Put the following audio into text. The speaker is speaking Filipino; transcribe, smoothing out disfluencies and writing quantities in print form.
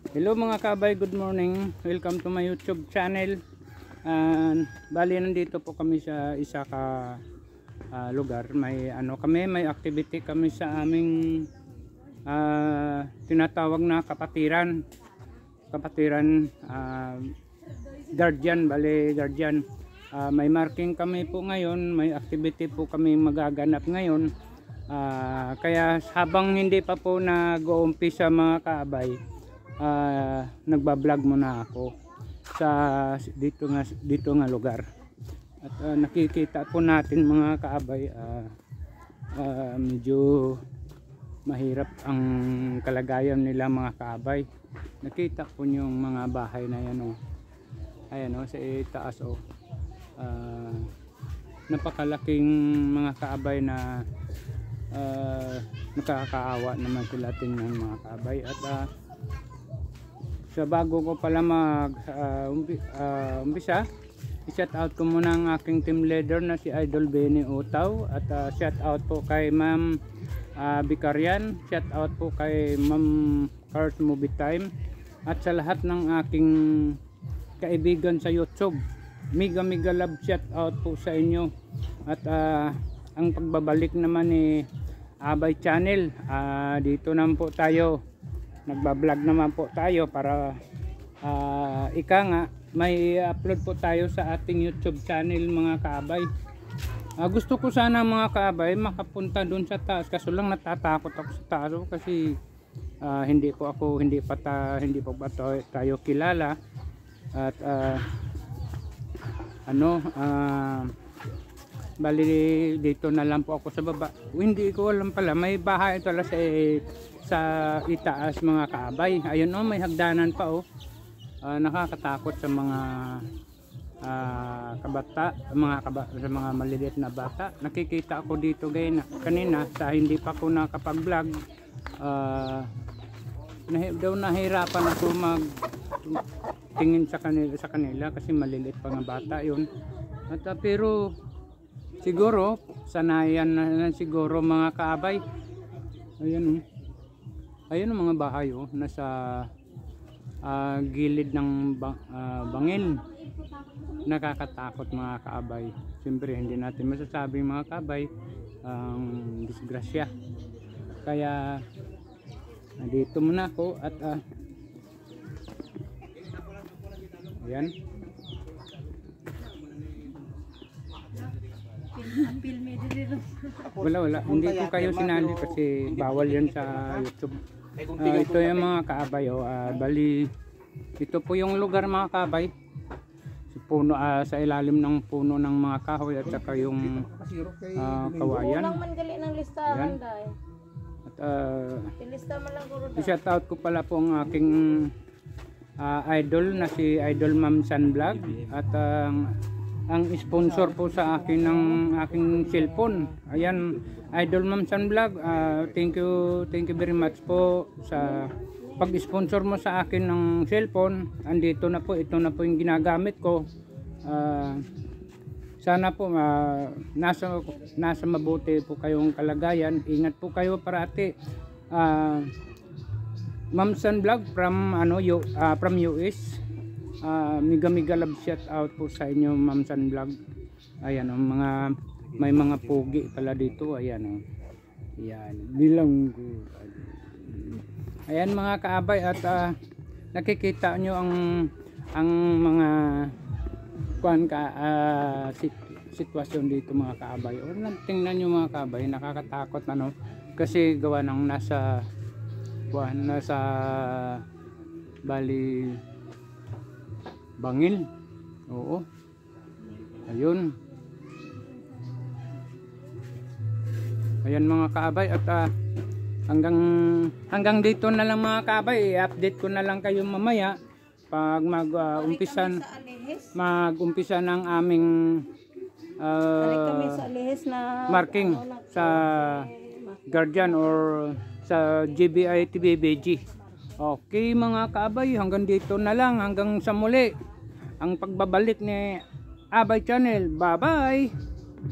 Hello mga kabay, good morning. Welcome to my YouTube channel. Bali nandito po kami sa isa ka lugar. May may activity kami sa aming tinatawag na kapatiran. Guardian, bali guardian. May marking kami po ngayon, may activity po kami magaganap ngayon. Kaya habang hindi pa po nag-uumpisa mga kaabay, nagbablog muna ako sa dito nga lugar. At nakikita po natin mga kaabay, medyo mahirap ang kalagayan nila mga kaabay. Nakita po niyo yung mga bahay na yan, ayan sa itaas napakalaking mga kaabay na nakakaawa naman sila tingnan mga kaabay. At sa bago ko pala umpisa, i-shout out ko muna ang aking team leader na si Idol Benny Utaw. At shout out po kay Ma'am Bicarian, shout out po kay Ma'am Cars Movie Time, at sa lahat ng aking kaibigan sa YouTube. Mega love shout out po sa inyo. At ang pagbabalik naman ni Abay Channel, dito naman po tayo, nagbablog naman po tayo para ika nga may upload po tayo sa ating YouTube channel mga kaabay. Gusto ko sana mga kaabay makapunta dun sa taas, kaso lang natatakot ako sa taas kasi hindi pa tayo kilala. At bali dito na lang po ako sa baba. Hindi ko alam pala may bahay pala sa itaas mga kaabay. Ayun may hagdanan pa nakakatakot sa mga sa mga maliliit na bata. Nakikita ako dito kanina sa hindi pa ako nakapag-vlog. Nahirapan ako tingin sa kanila kasi maliliit pa nga bata yun. At pero siguro sanayan na siguro mga kaabay. Ayun ang mga bahay nasa gilid ng bangin. Nakakatakot mga kaabay. Siyempre hindi natin masasabing mga kaabay ang disgrasya. Kaya nandito muna ako at ayan. Wala. Hindi ko kayo sinali kasi bawal yan sa YouTube. Ito yung mga kaabay. Bali ito po yung lugar mga kaabay. Puno sa ilalim ng puno ng mga kahoy at saka yung kawayan. Ayan. At shout out ko pala po ang aking idol na si Idol Ma'am San Vlog. At ang sponsor po sa akin ng aking cellphone, ayan, Idol Ma'am San Vlog. Thank you very much po sa pag-sponsor mo sa akin ng cellphone. Ito na po yung ginagamit ko. Sana po nasa mabuti po kayong kalagayan. Ingat po kayo parati. Ma'am San Vlog from US. Mega love shout out po sa inyo Ma'am San Vlog. Ayan may mga pogi pala dito. Ayan ayan, bilanggo. Ayan mga kaabay. At nakikita nyo ang mga sitwasyon dito mga kaabay. Tingnan nyo mga kaabay, nakakatakot kasi gawa ng nasa bali bangin. Ayun mga kaabay. At hanggang dito na lang mga kaabay. I-update ko na lang kayo mamaya pag mag-umpisa ng aming marking sa Guardian or sa GBI TVBG. Okay mga kaabay, hanggang dito na lang, hanggang sa muli ang pagbabalik ni Abay Channel. Bye bye.